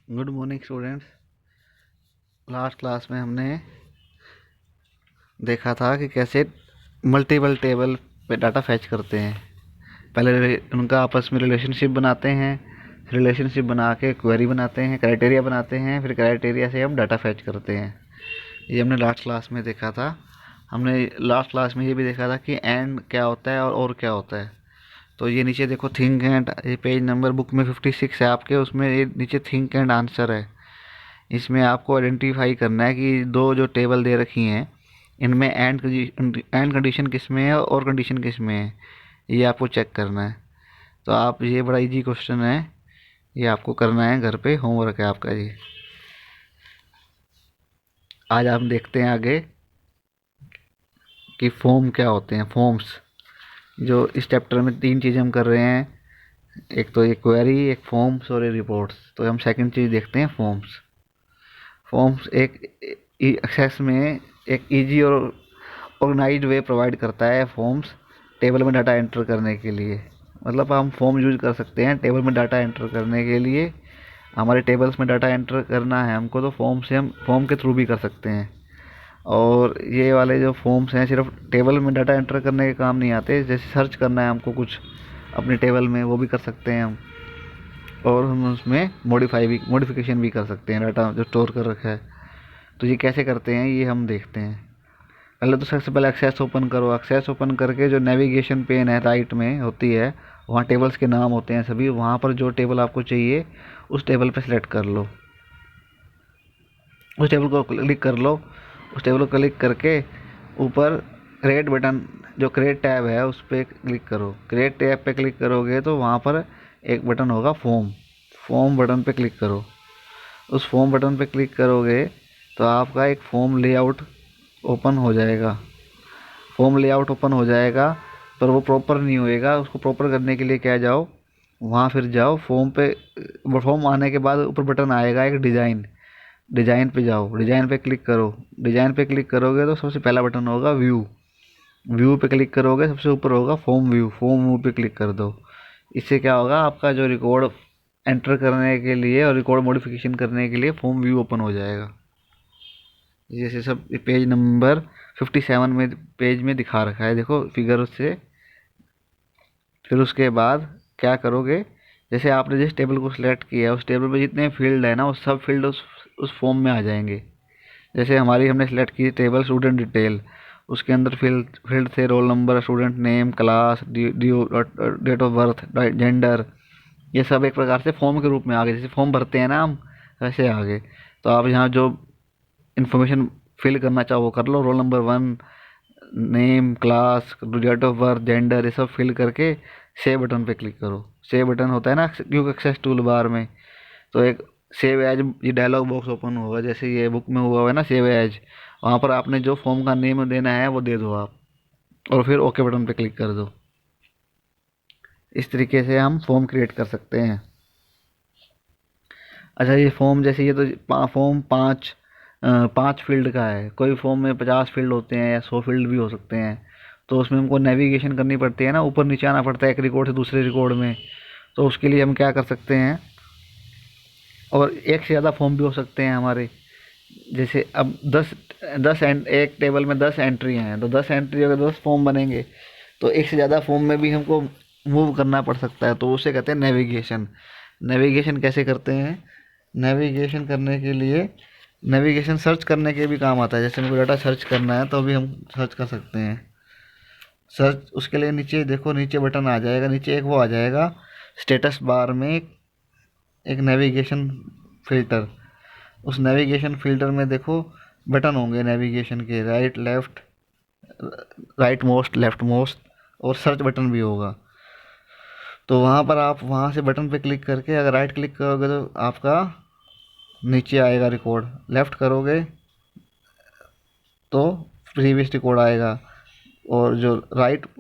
Good morning students. Last class में हमने देखा था कि कैसे मल्टीपल टेबल पे डाटा फैच करते हैं। पहले उनका आपस में रिलेशनशिप बनाते हैं, रिलेशनशिप बना के क्वेरी बनाते हैं, क्राइटेरिया बनाते हैं, फिर क्राइटेरिया से हम डाटा फैच करते हैं। ये हमने लास्ट क्लास में देखा था। हमने लास्ट क्लास में ये भी देखा था कि एंड क्या होता है और क्या होता है। तो ये नीचे देखो थिंक एंड, ये पेज नंबर बुक में 56 है आपके, उसमें ये नीचे थिंक एंड आंसर है। इसमें आपको आइडेंटिफाई करना है कि दो जो टेबल दे रखी हैं इनमें एंड कंडीशन किस में है और कंडीशन किस में है, ये आपको चेक करना है। तो आप, ये बड़ा इजी क्वेश्चन है, ये आपको करना है, घर पे होमवर्क है आपका ये। आज हम देखते हैं आगे कि फॉर्म क्या होते हैं। फॉर्म्स, जो इस चैप्टर में तीन चीज़ें हम कर रहे हैं, एक तो ये क्वेरी, एक फॉर्म्स और ये रिपोर्ट्स। तो हम सेकंड चीज़ देखते हैं, फॉर्म्स। फॉर्म्स एक एक्सेस में एक इजी और ऑर्गेनाइज्ड वे प्रोवाइड करता है। फॉर्म्स टेबल में डाटा एंटर करने के लिए, मतलब हम फॉर्म यूज कर सकते हैं टेबल में डाटा एंटर करने के लिए। हमारे टेबल्स में डाटा एंटर करना है हमको, तो फॉर्म से हम फॉर्म के थ्रू भी कर सकते हैं। और ये वाले जो फॉर्म्स हैं सिर्फ टेबल में डाटा एंटर करने के काम नहीं आते। जैसे सर्च करना है हमको कुछ अपने टेबल में, वो भी कर सकते हैं हम। और हम उसमें मॉडिफिकेशन भी कर सकते हैं डाटा जो स्टोर कर रखा है। तो ये कैसे करते हैं ये हम देखते हैं। पहले तो सबसे पहले एक्सेस ओपन करो। एक्सेस ओपन करके जो नेविगेशन पेन है राइट में होती है, वहाँ टेबल्स के नाम होते हैं सभी। वहाँ पर जो टेबल आपको चाहिए उस टेबल पे सेलेक्ट कर लो, उस टेबल को क्लिक कर लो। उस टेबल को क्लिक करके ऊपर क्रिएट बटन, जो क्रिएट टैब है उस पर क्लिक करो। क्रिएट टैब पे क्लिक करोगे तो वहाँ पर एक बटन होगा फॉर्म। फॉर्म बटन पे क्लिक करो। उस फॉर्म बटन पे क्लिक करोगे तो आपका एक फॉर्म लेआउट ओपन हो जाएगा। फॉर्म लेआउट ओपन हो जाएगा, पर वो प्रॉपर नहीं होएगा। उसको प्रॉपर करने के लिए क्या, जाओ वहाँ, फिर जाओ फॉर्म पे। फॉर्म आने के बाद ऊपर बटन आएगा एक डिज़ाइन, डिज़ाइन पे जाओ, डिज़ाइन पे क्लिक करो। डिज़ाइन पे क्लिक करोगे तो सबसे पहला बटन होगा व्यू। व्यू पे क्लिक करोगे, सबसे ऊपर होगा फॉर्म व्यू। फॉर्म व्यू पे क्लिक कर दो। इससे क्या होगा, आपका जो रिकॉर्ड एंटर करने के लिए और रिकॉर्ड मॉडिफिकेशन करने के लिए फॉर्म व्यू ओपन हो जाएगा। जैसे सब पेज नंबर 57 में, पेज में दिखा रखा है, देखो फिगर से। फिर उसके बाद क्या करोगे, जैसे आपने जिस टेबल को सिलेक्ट किया है उस टेबल पे जितने फील्ड है ना, वो सब फील्ड उस फॉर्म में आ जाएंगे। जैसे हमारी हमने सेलेक्ट की टेबल स्टूडेंट डिटेल, उसके अंदर फील्ड फील्ड थे roll number, student name, class, date of birth, gender. ये सब एक प्रकार से फॉर्म के रूप में आ गए। जैसे फॉर्म भरते हैं ना हम, वैसे आ गए। तो आप यहाँ जो इन्फॉर्मेशन फिल करना चाहो वो कर लो। Roll number 1, name, class, date of birth, gender, ये सब फिल करके सेव बटन पे क्लिक करो। सेव बटन होता है ना क्विक एक्सेस टूल बार में, तो एक सेव एज, ये डायलॉग बॉक्स ओपन होगा जैसे ये बुक में हुआ है ना सेव एज। वहाँ पर आपने जो फॉर्म का नेम देना है वो दे दो आप, और फिर ओके बटन पे क्लिक कर दो। इस तरीके से हम फॉर्म क्रिएट कर सकते हैं। अच्छा, ये फॉर्म, जैसे ये तो फॉर्म पाँच फील्ड का है। कोई फॉर्म में 50 फील्ड होते हैं या 100 फील्ड भी हो सकते हैं। तो उसमें हमको नेविगेशन करनी पड़ती है ना, ऊपर नीचे आना पड़ता है एक रिकॉर्ड से दूसरे रिकॉर्ड में। तो उसके लिए हम क्या कर सकते हैं, और एक से ज़्यादा फॉर्म भी हो सकते हैं हमारे। जैसे अब 10 एक टेबल में 10 एंट्री हैं, तो 10 एंट्री अगर 10 फॉर्म बनेंगे, तो एक से ज़्यादा फॉर्म में भी हमको मूव करना पड़ सकता है। तो उसे कहते हैं नेविगेशन। नेविगेशन कैसे करते हैं, नेविगेशन करने के लिए, नेविगेशन सर्च करने के भी काम आता है। जैसे हमको डाटा सर्च करना है तो भी हम सर्च कर सकते हैं। सर्च, उसके लिए नीचे देखो, नीचे बटन आ जाएगा, नीचे एक वो आ जाएगा स्टेटस बार में, एक नेविगेशन फिल्टर। उस नेविगेशन फिल्टर में देखो बटन होंगे नेविगेशन के, right, left, right most, left most, और सर्च बटन भी होगा। तो वहाँ पर आप वहाँ से बटन पे क्लिक करके अगर राइट क्लिक करोगे तो आपका नीचे आएगा रिकॉर्ड, लेफ्ट करोगे तो प्रीवियस रिकॉर्ड आएगा, और जो राइट